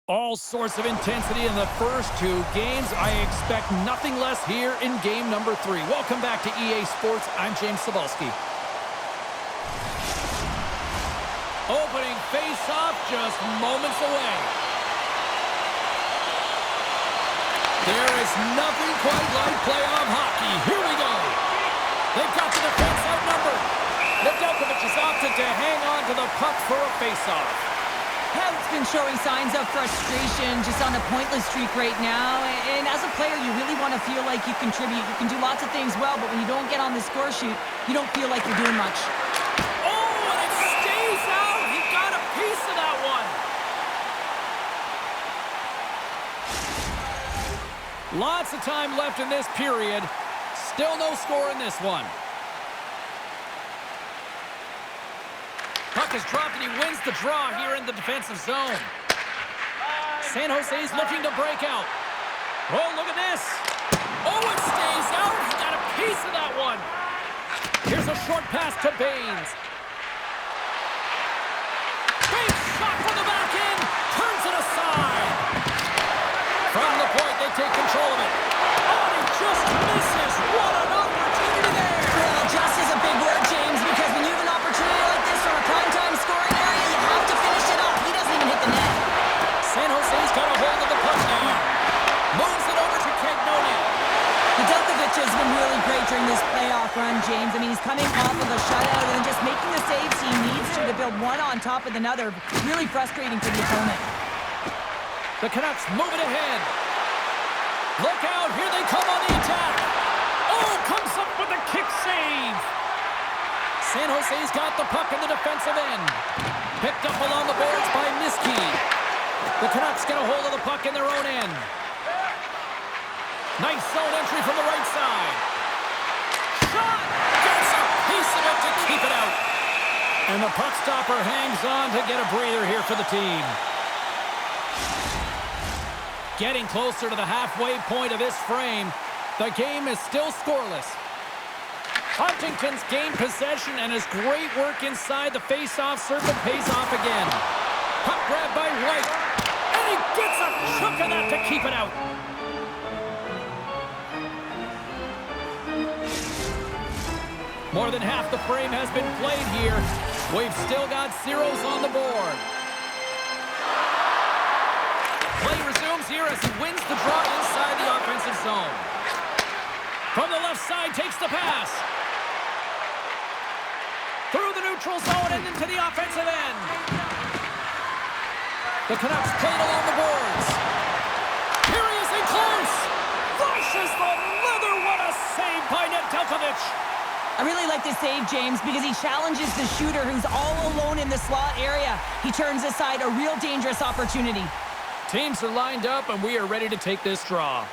All sorts of intensity in the first two games. I expect nothing less here in game number 3. Welcome back to EA Sports. I'm James Cebulski. Opening face-off just moments away. There is nothing quite like playoff hockey. Here we go. They've got the defense outnumbered. Nedeljkovic is opted to hang on to the puck for a face-off. He's been showing signs of frustration, just on a pointless streak right now. And as a player, you really want to feel like you contribute. You can do lots of things well, but when you don't get on the score sheet, you don't feel like you're doing much. Oh, and it stays out. He got a piece of that one. Lots of time left in this period. Still no score in this one. Puck is dropped and he wins the draw here in the defensive zone. San Jose's looking to break out. Oh, look at this. Oh, it stays out. He got a piece of that one. Here's a short pass to Baines. Big shot from the back end. Turns it aside. From the point, they take control of it. Oh, he just misses. What an opportunity there. Well, just is a big word, James, because when you have an opportunity like this from a primetime scoring area, you have to finish it off. He doesn't even hit the net. San Jose's got a hold of the puck now. Moves it over to Cagnoni. Nedeljkovic has been really great during this playoff run, James. I mean, he's coming off of a shutout and just making the saves he needs to build one on top of another. Really frustrating for the opponent. The Canucks moving ahead. Look out, here they come on the attack. Oh, comes up with a kick save. San Jose's got the puck in the defensive end. Picked up along the boards by Miskey. The Canucks get a hold of the puck in their own end. Nice zone entry from the right side. Shot! Gets a piece of it to keep it out. And the puck stopper hangs on to get a breather here for the team. Getting closer to the halfway point of this frame. The game is still scoreless. Huntington's gained possession and his great work inside the face-off circle pays off again. Puck grab by White. And he gets a chunk of that to keep it out. More than half the frame has been played here. We've still got zeros on the board. Play resumes here as he wins the draw inside the offensive zone. From the left side, takes the pass. Through the neutral zone and into the offensive end. The Canucks played along the boards. Here he is in close. Flushes the leather. What a save by Nedeljkovic. I really like this save, James, because he challenges the shooter who's all alone in the slot area. He turns aside a real dangerous opportunity. Teams are lined up, and we are ready to take this draw.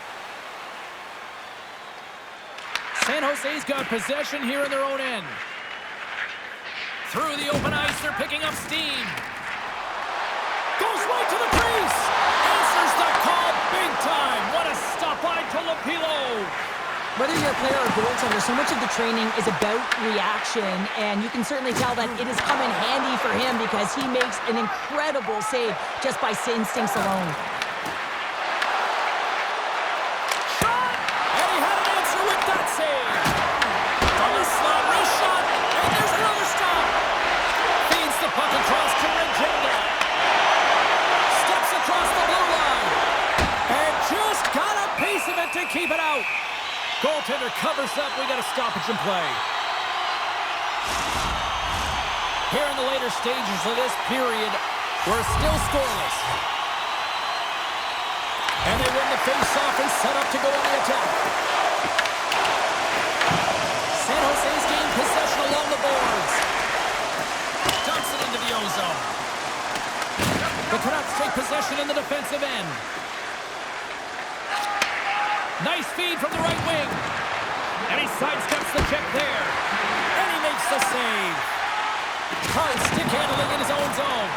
San Jose's got possession here in their own end. Through the open ice, they're picking up steam. Goes right to the crease. Answers the call big time. What a stop by Tolopilo. Whether you're a player or goaltender, so much of the training is about reaction, and you can certainly tell that it has come in handy for him because he makes an incredible save just by instincts alone. Shot! And he had an answer with that save. From the slot, wrist shot, and there's another stop. Feeds the puck across to Regenda. Steps across the blue line. And just got a piece of it to keep it out. Goaltender covers up. We got a stoppage in play. Here in the later stages of this period, we're still scoreless. And they win the face-off and set up to go on the attack. San Jose's gained possession along the boards. Dumps it into the ozone. The Canucks take possession in the defensive end. Nice feed from the right wing. And he sidesteps the check there. And he makes the save. Hard stick handling in his own zone.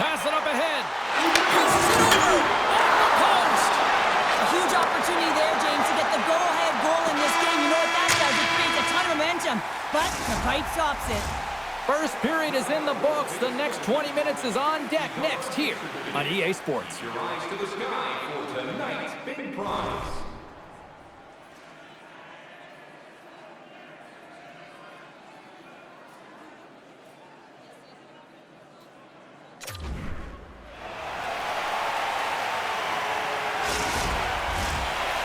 Pass it up ahead. He's over at the post. A huge opportunity there, James, to get the go-ahead goal in this game. You know what that does? It creates a ton of momentum. But the pipe stops it. First period is in the books. The next 20 minutes is on deck next here on EA Sports. Your eyes to the sky for tonight's big prize.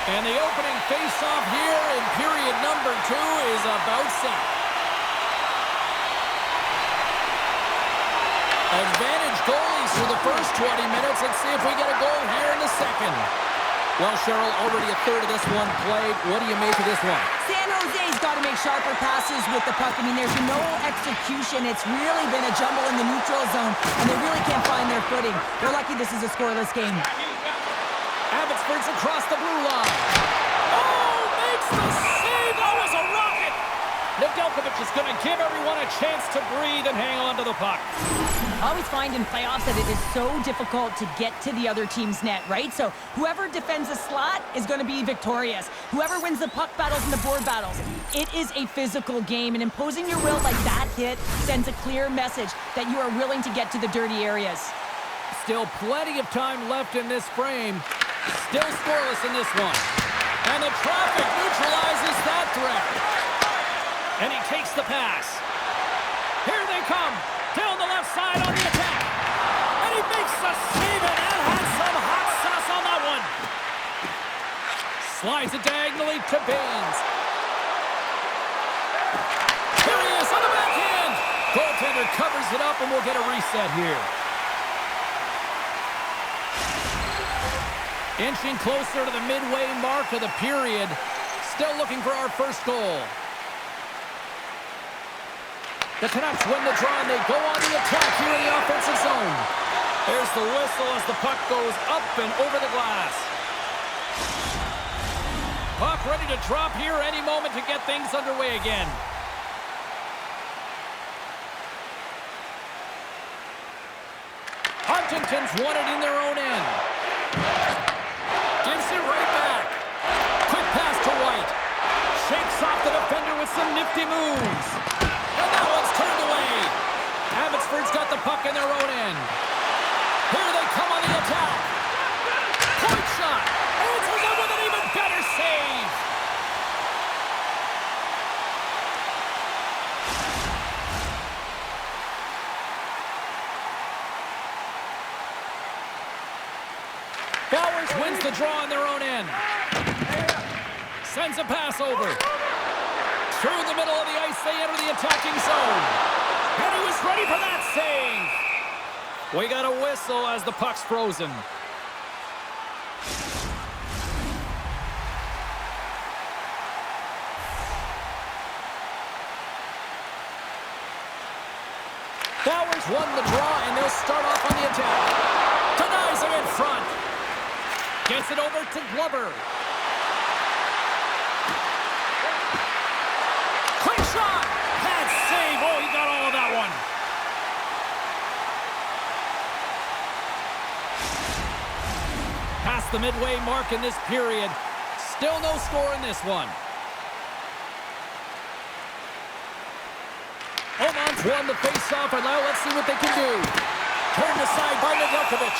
And the opening face-off here in period number 2 is about set. Advantage goalies for the first 20 minutes. Let's see if we get a goal here in the second. Well, Cheryl, already a third of this one played. What do you make of this one? San Jose's got to make sharper passes with the puck. I mean, there's no execution. It's really been a jumble in the neutral zone, and they really can't find their footing. They're lucky this is a scoreless game. Abbotsford's across the blue line. Oh, makes the save. That was a rocket. Nedeljkovic is going to give everyone a chance to breathe and hang on to the puck. I always find in playoffs that it is so difficult to get to the other team's net, right? So whoever defends a slot is going to be victorious. Whoever wins the puck battles and the board battles. It is a physical game, and imposing your will like that hit sends a clear message that you are willing to get to the dirty areas. Still plenty of time left in this frame. Still scoreless in this one. And the traffic neutralizes that threat. And he takes the pass. Here they come. Down the left side on the attack. And he makes the save, and that had some hot sauce on that one. Slides it diagonally to Baines. Here he is on the backhand. Goaltender covers it up, and we'll get a reset here. Inching closer to the midway mark of the period. Still looking for our first goal. The Canucks win the draw, and they go on the attack here in the offensive zone. There's the whistle as the puck goes up and over the glass. Puck ready to drop here any moment to get things underway again. Huntington's won it in their own end. Gives it right back. Quick pass to White. Shakes off the defender with some nifty moves. And that one's turned away. Abbotsford's got the puck in their own end. Here they come on the attack. Point shot. Answers it with an even better save. Bowers wins the draw in their own end. Sends a pass over. Through the middle of the ice, they enter the attacking zone. And he was ready for that save. We got a whistle as the puck's frozen. Bowers won the draw, and they'll start off on the attack. Denies him in front. Gets it over to Glover. Quick shot! Bad save! Oh, he got all of that one. Past the midway mark in this period. Still no score in this one. Oman's won the face-off, and now let's see what they can do. Turned aside by Nedeljkovic.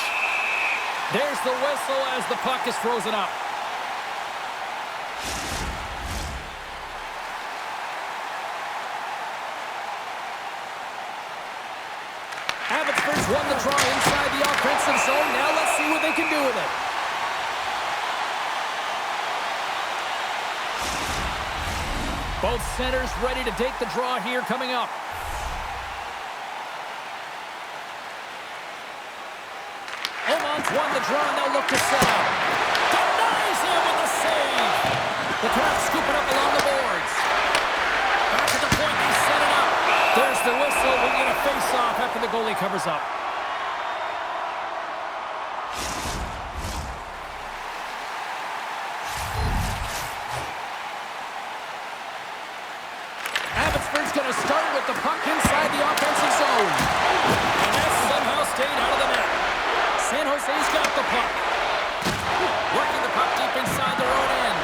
There's the whistle as the puck is frozen up. Abbotsford's won the draw inside the offensive zone. Now let's see what they can do with it. Both centers ready to take the draw here coming up. Oman's won the draw, and they'll look to set up. Denies him with the save. The Canucks scoop it up along the boards. Back at the point, they set it up. There's the whistle. We get a face-off after the goalie covers up. Abbotsford's going to start with the puck inside the offensive zone. And that somehow stayed out of the net. San Jose's got the puck. Working the puck deep inside their own end.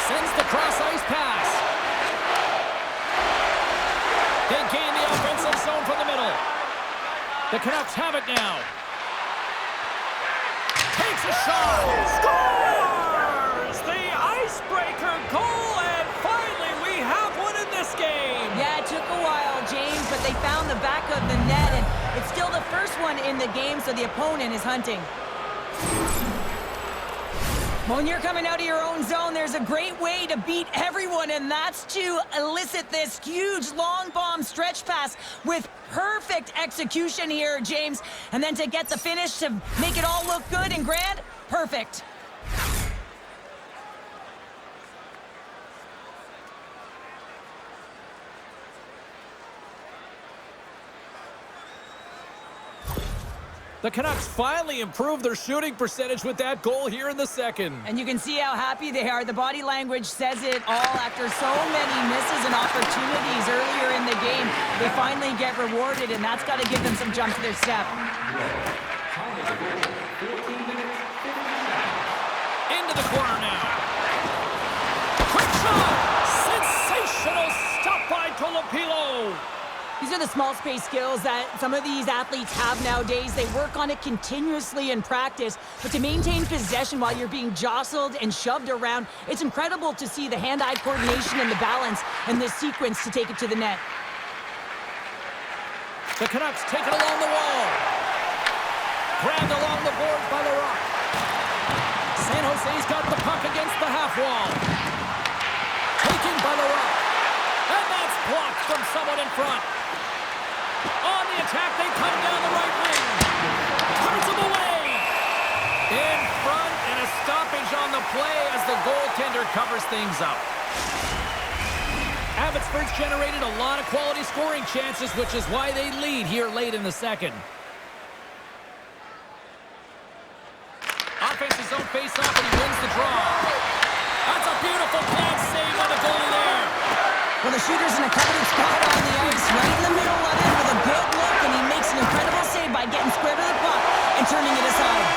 Sends the cross-ice pass. They The Canucks have it now. Takes a shot. Scores! The icebreaker goal, and finally we have one in this game. Yeah, it took a while, James, but they found the back of the net, and it's still the first one in the game, so the opponent is hunting. When you're coming out of your own zone, there's a great way to beat everyone, and that's to elicit this huge long bomb stretch pass with perfect execution here, James. And then to get the finish to make it all look good and grand, perfect. The Canucks finally improved their shooting percentage with that goal here in the second. And you can see how happy they are. The body language says it all. After so many misses and opportunities earlier in the game, they finally get rewarded, and that's got to give them some jump to their step. Into the corner now. Quick shot! Sensational stop by Tolopilo. These are the small space skills that some of these athletes have nowadays. They work on it continuously in practice, but to maintain possession while you're being jostled and shoved around, it's incredible to see the hand-eye coordination and the balance in this sequence to take it to the net. The Canucks take it along the wall. Grabbed along the boards by the Rock. San Jose's got the puck against the half wall. Taken by the Rock. And that's blocked from someone in front. On the attack, they come down the right wing. Turns them away. In front, and a stoppage on the play as the goaltender covers things up. Abbotsford's generated a lot of quality scoring chances, which is why they lead here late in the second. Offense his own face-off, and he wins the draw. That's a beautiful glove save on the goalie there. Well, the shooter's in a coveted spot on the ice, right in the middle of it with a good look, and he makes an incredible save by getting square to the puck and turning it aside.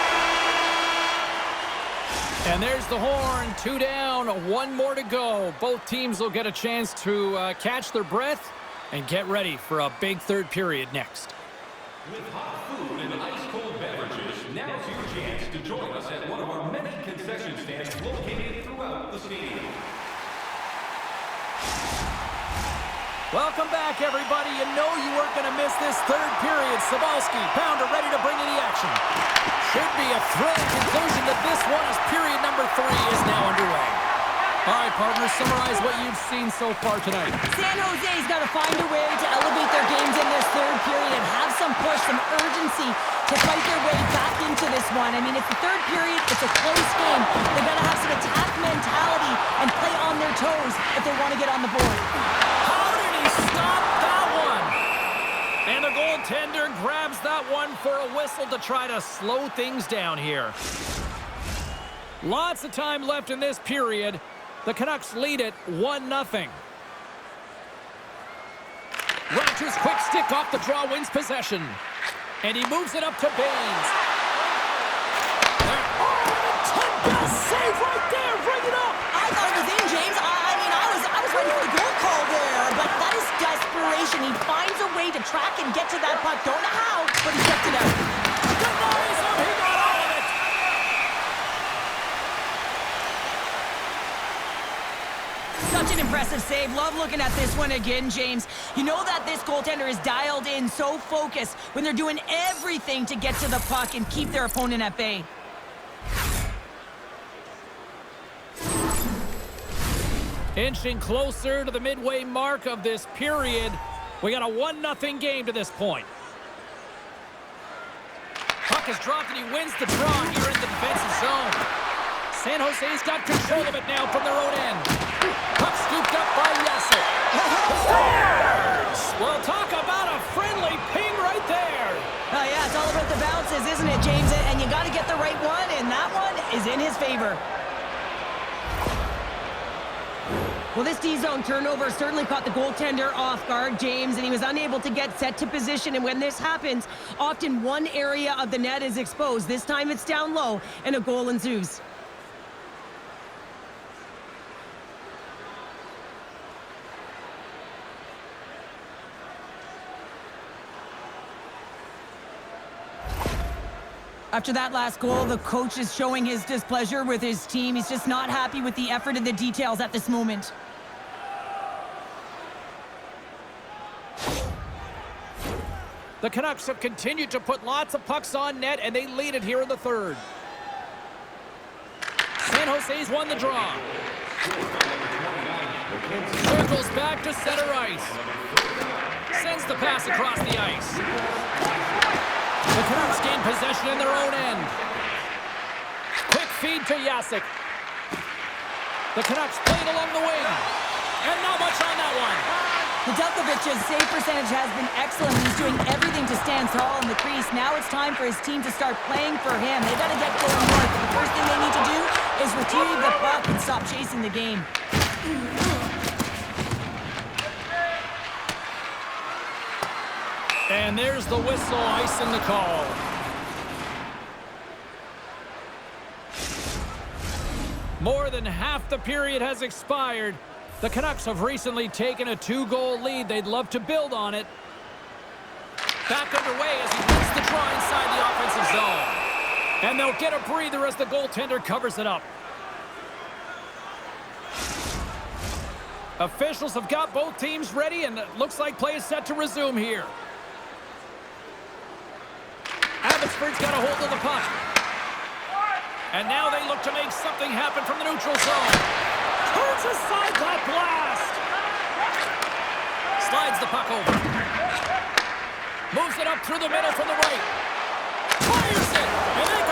And there's the horn. 2 down, 1 more to go. Both teams will get a chance to catch their breath and get ready for a big third period next. With hot food and ice-cold beverages, now's your chance to join us at one of our many concession stands located throughout the stadium. Welcome back, everybody. You know you weren't going to miss this third period. Sabalski, Pounder ready to bring in the action. Should be a thrilling conclusion to this one as period number 3 is now underway. All right, partners, summarize what you've seen so far tonight. San Jose's got to find a way to elevate their games in this third period and have some push, some urgency to fight their way back into this one. I mean, it's the third period. It's a close game. They've got to have some attack mentality and play on their toes if they want to get on the board. Stop that one. And the goaltender grabs that one for a whistle to try to slow things down here. Lots of time left in this period. The Canucks lead it 1-0. Rogers' quick stick off the draw wins possession. And he moves it up to Baines. Best save right there. Bring it up. I thought it was in, James. I was ready for the goal call there, but that is desperation. He finds a way to track and get to that puck. Don't know how, but he kept it out. Denies him. He got all of it. Such an impressive save. Love looking at this one again, James. You know that this goaltender is dialed in, so focused when they're doing everything to get to the puck and keep their opponent at bay. Inching closer to the midway mark of this period. We got a 1-0 game to this point. Puck is dropped and he wins the draw here in the defensive zone. San Jose's got control of it now from their own end. Puck scooped up by Yasser. Scores! Well, talk about a friendly ping right there. Oh, yeah, it's all about the bounces, isn't it, James? And you got to get the right one, and that one is in his favor. Well, this D-zone turnover certainly caught the goaltender off guard, James, and he was unable to get set to position. And when this happens, often one area of the net is exposed. This time it's down low, and a goal ensues. After that last goal, the coach is showing his displeasure with his team. He's just not happy with the effort and the details at this moment. The Canucks have continued to put lots of pucks on net, and they lead it here in the third. San Jose's won the draw. Circles back to center ice. Sends the pass across the ice. The Canucks gain possession in their own end. Quick feed to Jasek. The Canucks played along the wing. And not much on that one. Nedeljkovic's save percentage has been excellent. He's doing everything to stand tall in the crease. Now it's time for his team to start playing for him. They've got to get going north. But the first thing they need to do is retrieve the puck and stop chasing the game. And there's the whistle, icing the call. More than half the period has expired. The Canucks have recently taken a 2-goal lead. They'd love to build on it. Back underway as he wins the draw inside the offensive zone. And they'll get a breather as the goaltender covers it up. Officials have got both teams ready, and it looks like play is set to resume here. Abbotsford's got a hold of the puck. And now they look to make something happen from the neutral zone. Turns aside that blast. Slides the puck over. Moves it up through the middle from the right. Fires it. And they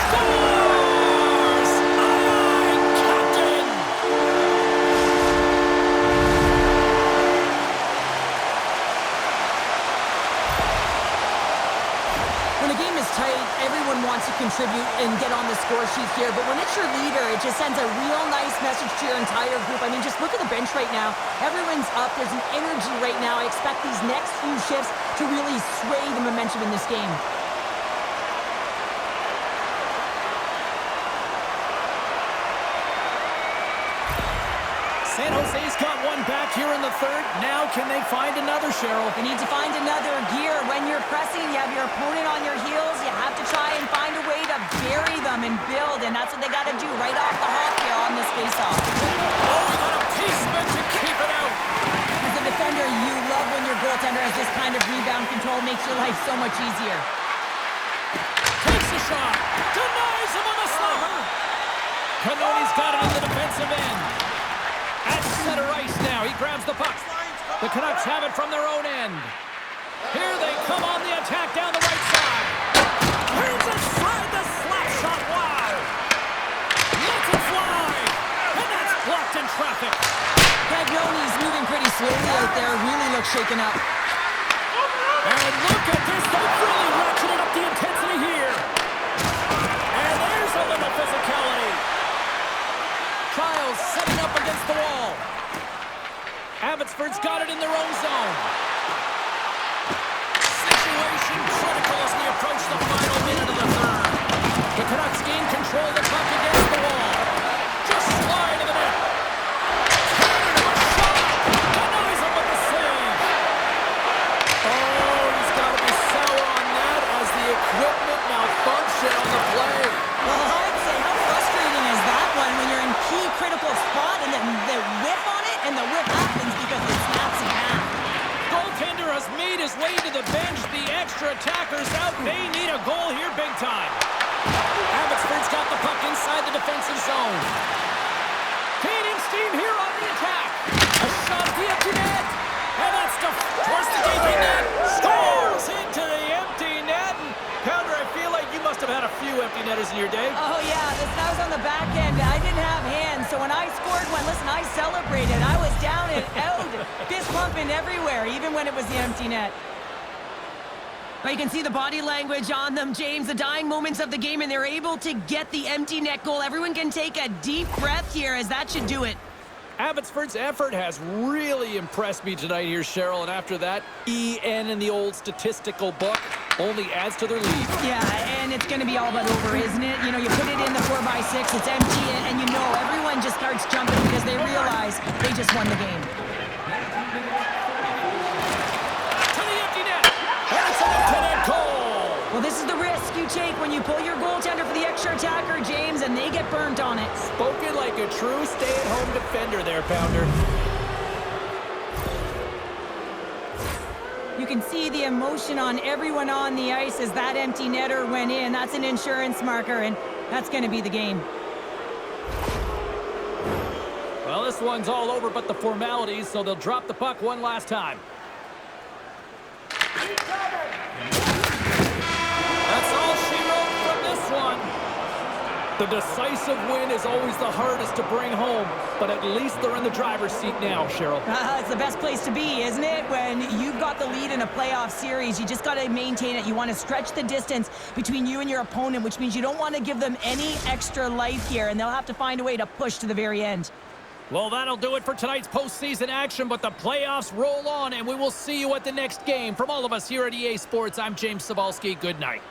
scores! Aye, Captain! When a game is tight, everyone wants to contribute and get on the score sheet here. But when it's your leader, it just sends a real nice message to your entire group. I mean, just look at the bench right now. Everyone's up. There's an energy right now. I expect these next few shifts to really sway the momentum in this game. San Jose's got one back here in the third. Now can they find another, Cheryl? You need to find another gear. When you're pressing, you have your opponent on your heels. You have to try and find a way to bury them and build, and that's what they got to do right off the hop here on this faceoff. Oh, we got a pieceman to keep it out. As a defender, you love when your goaltender has this kind of rebound control. Makes your life so much easier. Takes a shot. Denies him on the slapper. Cannoni's got it in the defensive end. At center ice now. He grabs the puck. The Canucks have it from their own end. Here they come on the attack down the right side. Turns aside the slap shot. Wow. Lets it fly. And that's blocked in traffic. Cagnoni's moving pretty slowly out there. Really looks shaken up. And look at this. They've really ratcheted up the intensity here. And there's a little physicality. Kyle's setting up against the wall. Abbotsford's got it in their own zone. Situation critical as we approach the final minute of the third. The Canucks gain control of the puck against the wall. Just slide to the net. Turn into a shot. Denies him with the save. Oh, he's got to be sour on that as the equipment malfunction on the play. Well, I'd say, how frustrating is that one when you're in key critical spot and then the whip on it, and the whip happens because it snaps in half. Goaltender has made his way to the bench. The extra attacker's out. They need a goal here big time. Abbotsford's got the puck inside the defensive zone. Gaining steam here on the attack. A shot at the empty net. And that's towards the gaping net. Scores into the empty net. And Pounder, I feel like you must have had a few empty netters in your day. Oh, yeah, that was on the back end. I didn't have hands, so when I scored one, listen, I celebrated. I was down and out, fist pumping everywhere, even when it was the empty net. But you can see the body language on them, James, the dying moments of the game, and they're able to get the empty net goal. Everyone can take a deep breath here, as that should do it. Abbotsford's effort has really impressed me tonight here, Cheryl, and after that, EN in the old statistical book only adds to their lead. Yeah, and it's going to be all but over, isn't it? You know, you put it in the 4x6, it's empty, and you know everyone just starts jumping because they realize they just won the game. To the empty net, and it's an empty net goal. Well, this is the risk you you take when you pull your goaltender for the extra attacker, James, and they get burnt on it? Spoken like a true stay-at-home defender there, Pounder. You can see the emotion on everyone on the ice as that empty netter went in. That's an insurance marker, and that's going to be the game. Well, this one's all over but the formalities, so they'll drop the puck one last time. That's all she wrote from this one. The decisive win is always the hardest to bring home, but at least they're in the driver's seat now, Cheryl. It's the best place to be, isn't it? When you've got the lead in a playoff series, you just got to maintain it. You want to stretch the distance between you and your opponent, which means you don't want to give them any extra life here, and they'll have to find a way to push to the very end. Well, that'll do it for tonight's postseason action, but the playoffs roll on, and we will see you at the next game. From all of us here at EA Sports, I'm James Cebulski. Good night.